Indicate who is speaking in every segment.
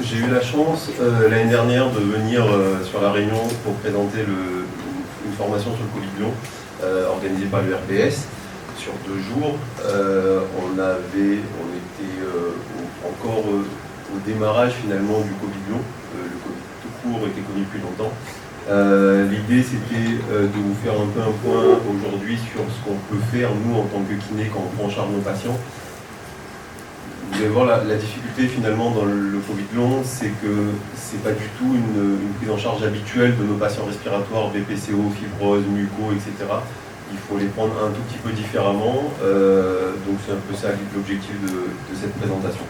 Speaker 1: J'ai eu la chance l'année dernière de venir sur La Réunion pour présenter une formation sur le Covid long organisée par l'URPS sur 2 jours. On était encore au démarrage finalement du Covid long. Le Covid tout court était connu depuis longtemps. L'idée c'était de vous faire un peu un point aujourd'hui sur ce qu'on peut faire nous en tant que kiné quand on prend en charge nos patients. Vous allez voir la difficulté finalement dans le Covid long, c'est que c'est pas du tout une prise en charge habituelle de nos patients respiratoires, BPCO, fibrose, muco, etc. Il faut les prendre un tout petit peu différemment, donc c'est un peu ça l'objectif de cette présentation.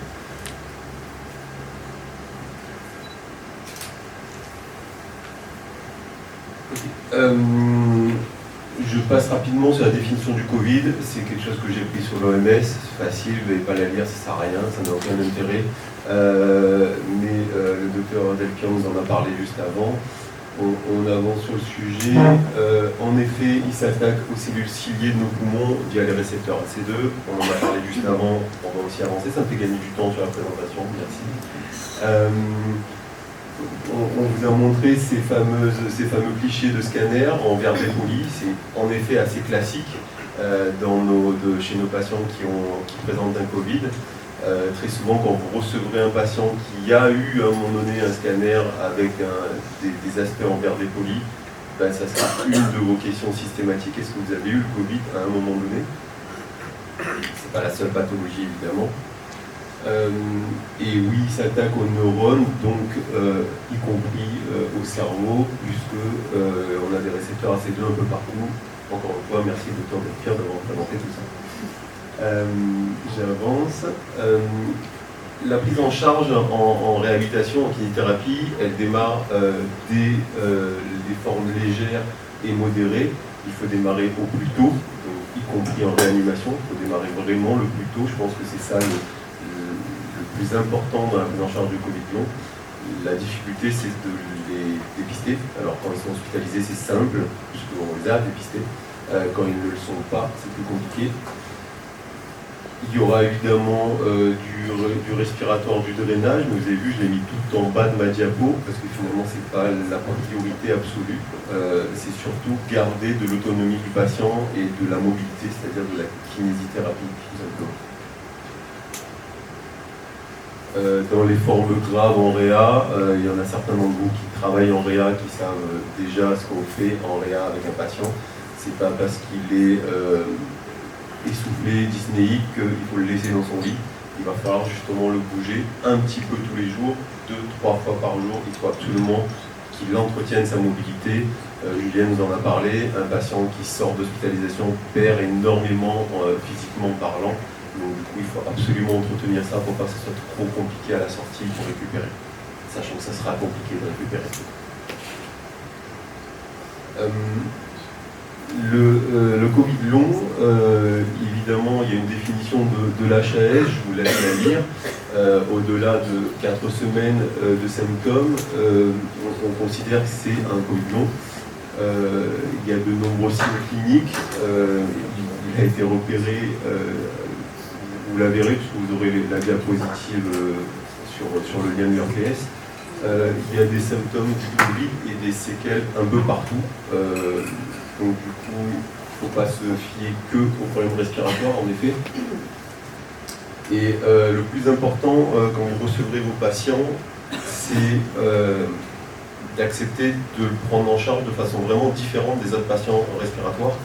Speaker 1: Je passe rapidement sur la définition du Covid. C'est quelque chose que j'ai pris sur l'OMS, c'est facile, vous n'allez pas la lire, ça ne sert à rien, ça n'a aucun intérêt. Mais le docteur Delpian nous en a parlé juste avant. On avance sur le sujet. En effet, il s'attaque aux cellules ciliées de nos poumons via les récepteurs AC2. On en a parlé juste avant, on va aussi avancer, ça me fait gagner du temps sur la présentation, merci. On vous a montré ces fameux clichés de scanner en verre dépoli. C'est en effet assez classique chez nos patients qui présentent un Covid. Très souvent, quand vous recevrez un patient qui a eu à un moment donné un scanner avec des aspects en verre dépoli, ben, ça sera une de vos questions systématiques. Est-ce que vous avez eu le Covid à un moment donné? Ce n'est pas la seule pathologie, évidemment. Et oui, il s'attaque aux neurones, donc y compris au cerveau, puisque on a des récepteurs AC2 un peu partout. Encore une fois, merci Dr Delpian d'avoir présenté tout ça. J'avance. La prise en charge en réhabilitation, en kinésithérapie, elle démarre dès les formes légères et modérées. Il faut démarrer au plus tôt, y compris en réanimation. Il faut démarrer vraiment le plus tôt. Je pense que c'est ça le plus important dans la prise en charge du Covid long. La difficulté, c'est de les dépister. Alors, quand ils sont hospitalisés, c'est simple, puisqu'on les a dépistés. Quand ils ne le sont pas, c'est plus compliqué. Il y aura évidemment du respiratoire, du drainage. Mais vous avez vu, je l'ai mis tout en bas de ma diapo, parce que finalement, ce n'est pas la priorité absolue. C'est surtout garder de l'autonomie du patient et de la mobilité, c'est-à-dire de la kinésithérapie, tout simplement. Dans les formes graves en réa, il y en a certains d'entre vous qui travaillent en réa, qui savent déjà ce qu'on fait en réa avec un patient. C'est pas parce qu'il est essoufflé, dyspnéique, qu'il faut le laisser dans son lit. Il va falloir justement le bouger un petit peu tous les jours, 2-3 fois par jour. Il faut absolument qu'il entretienne sa mobilité. Julienne nous en a parlé, un patient qui sort d'hospitalisation perd énormément physiquement parlant. Donc du coup, il faut absolument entretenir ça pour pas que ce soit trop compliqué à la sortie pour récupérer, sachant que ça sera compliqué de récupérer. Le Covid long, évidemment, il y a une définition de l'HAS, je vous laisse la lire. Au-delà de 4 semaines de symptômes, on considère que c'est un Covid long. Il y a de nombreux signes cliniques. Il a été repéré. Vous la verrez puisque vous aurez la diapositive sur le lien URPS. Il y a des symptômes du Covid et des séquelles un peu partout. Donc du coup, il ne faut pas se fier que aux problèmes respiratoires en effet. Et le plus important quand vous recevrez vos patients, c'est d'accepter de le prendre en charge de façon vraiment différente des autres patients respiratoires.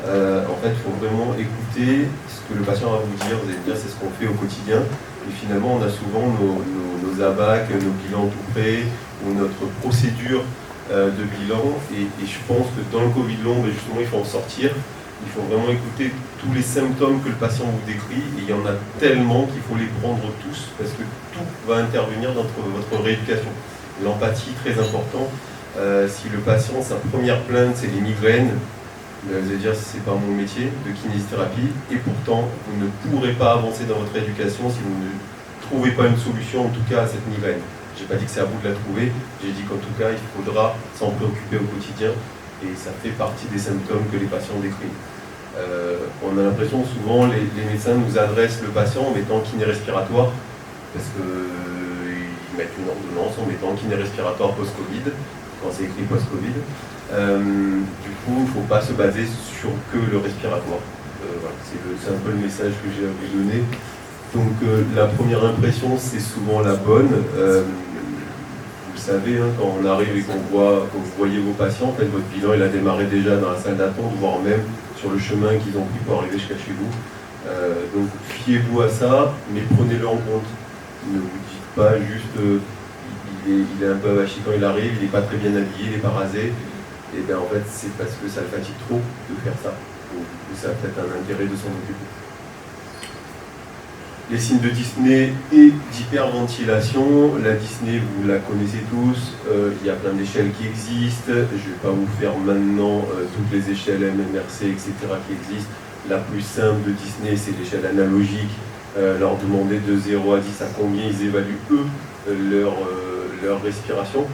Speaker 1: En fait, il faut vraiment écouter ce que le patient va vous dire. Vous allez me dire, c'est ce qu'on fait au quotidien. Et finalement, on a souvent nos ABAC, nos bilans tout prêts, ou notre procédure de bilan. Et je pense que dans le Covid long, justement, il faut en sortir. Il faut vraiment écouter tous les symptômes que le patient vous décrit. Et il y en a tellement qu'il faut les prendre tous, parce que tout va intervenir dans votre rééducation. L'empathie, très important. Si le patient, sa première plainte, c'est les migraines, vous allez dire c'est pas mon métier de kinésithérapie et pourtant vous ne pourrez pas avancer dans votre éducation si vous ne trouvez pas une solution en tout cas à cette migraine. J'ai pas dit que c'est à vous de la trouver, j'ai dit qu'en tout cas il faudra s'en préoccuper au quotidien et ça fait partie des symptômes que les patients décrivent. On a l'impression souvent les médecins nous adressent le patient en mettant kiné respiratoire parce que mettent une ordonnance en mettant kiné respiratoire post-Covid, quand c'est écrit post-Covid. Du coup, il ne faut pas se baser sur que le respiratoire. Voilà, c'est un peu le message que j'ai à vous donner. Donc la première impression, c'est souvent la bonne. Vous savez, hein, quand on arrive et quand vous voyez vos patients, en fait, votre bilan il a démarré déjà dans la salle d'attente, voire même sur le chemin qu'ils ont pris pour arriver jusqu'à chez vous. Donc fiez-vous à ça, mais prenez-le en compte. Ne vous dites pas juste il est un peu avachi quand il arrive, il n'est pas très bien habillé, il n'est pas rasé. Et bien en fait, c'est parce que ça le fatigue trop de faire ça. Donc ça a peut-être un intérêt de s'en occuper. Les signes de dyspnée et d'hyperventilation. La dyspnée, vous la connaissez tous, il y a plein d'échelles qui existent. Je ne vais pas vous faire maintenant toutes les échelles MMRC, etc. qui existent. La plus simple de dyspnée, c'est l'échelle analogique. Leur demander de 0 à 10 à combien ils évaluent eux leur respiration.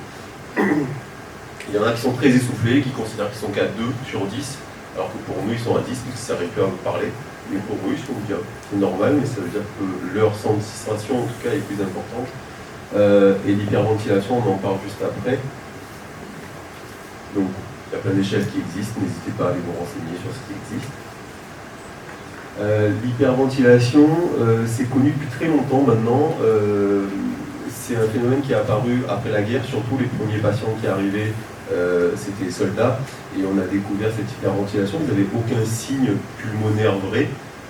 Speaker 1: Il y en a qui sont très essoufflés, qui considèrent qu'ils sont qu'à 2 sur 10, alors que pour nous ils sont à 10, parce que ça arrive plus à vous parler. Mais pour eux, c'est normal, mais ça veut dire que leur sensation, en tout cas, est plus importante. Et l'hyperventilation, on en parle juste après. Donc, il y a plein d'échelles qui existent, n'hésitez pas à aller vous renseigner sur ce qui existe. L'hyperventilation, c'est connu depuis très longtemps maintenant. C'est un phénomène qui est apparu après la guerre, surtout les premiers patients qui arrivaient, c'était les soldats, et on a découvert cette hyperventilation. Ils n'avaient aucun signe pulmonaire vrai.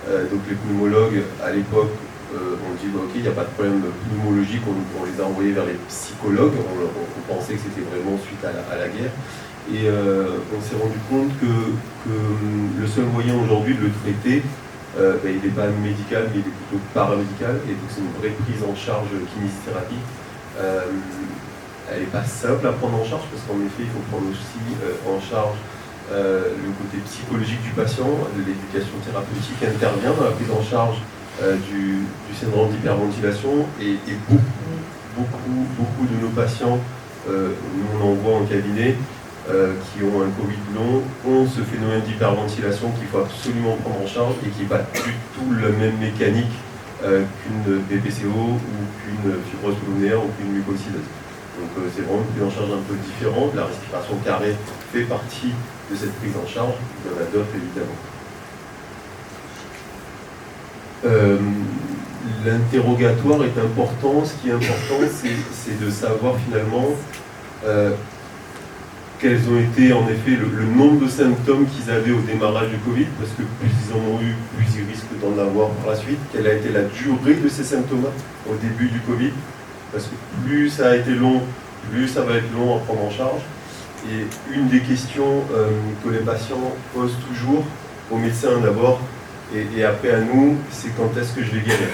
Speaker 1: Donc les pneumologues, à l'époque, ont dit ok, il n'y a pas de problème pneumologique, on les a envoyés vers les psychologues, on pensait que c'était vraiment suite à la guerre. Et on s'est rendu compte que le seul moyen aujourd'hui de le traiter, il n'est pas médical, mais il est plutôt paramédical, et donc c'est une vraie prise en charge kinésithérapie. Elle n'est pas simple à prendre en charge, parce qu'en effet, il faut prendre aussi en charge le côté psychologique du patient. L'éducation thérapeutique intervient dans la prise en charge du syndrome d'hyperventilation, et beaucoup de nos patients, nous on en voit en cabinet, qui ont un Covid long, ont ce phénomène d'hyperventilation qu'il faut absolument prendre en charge et qui n'est pas du tout la même mécanique qu'une BPCO ou qu'une fibrose pulmonaire ou qu'une mucoviscidose. Donc c'est vraiment une prise en charge un peu différente. La respiration carrée fait partie de cette prise en charge. Il y en a d'autres évidemment. L'interrogatoire est important. Ce qui est important, c'est de savoir finalement quels ont été en effet le nombre de symptômes qu'ils avaient au démarrage du Covid, parce que plus ils en ont eu, plus ils risquent d'en avoir par la suite. Quelle a été la durée de ces symptômes au début du Covid, parce que plus ça a été long, plus ça va être long à prendre en charge. Et une des questions que les patients posent toujours aux médecins d'abord, et après à nous, c'est quand est-ce que je vais guérir,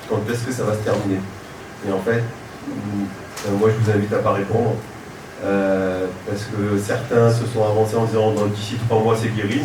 Speaker 1: quand est-ce que ça va se terminer. Et en fait, moi je vous invite à ne pas répondre. Parce que certains se sont avancés en disant d'ici 3 mois c'est guéri,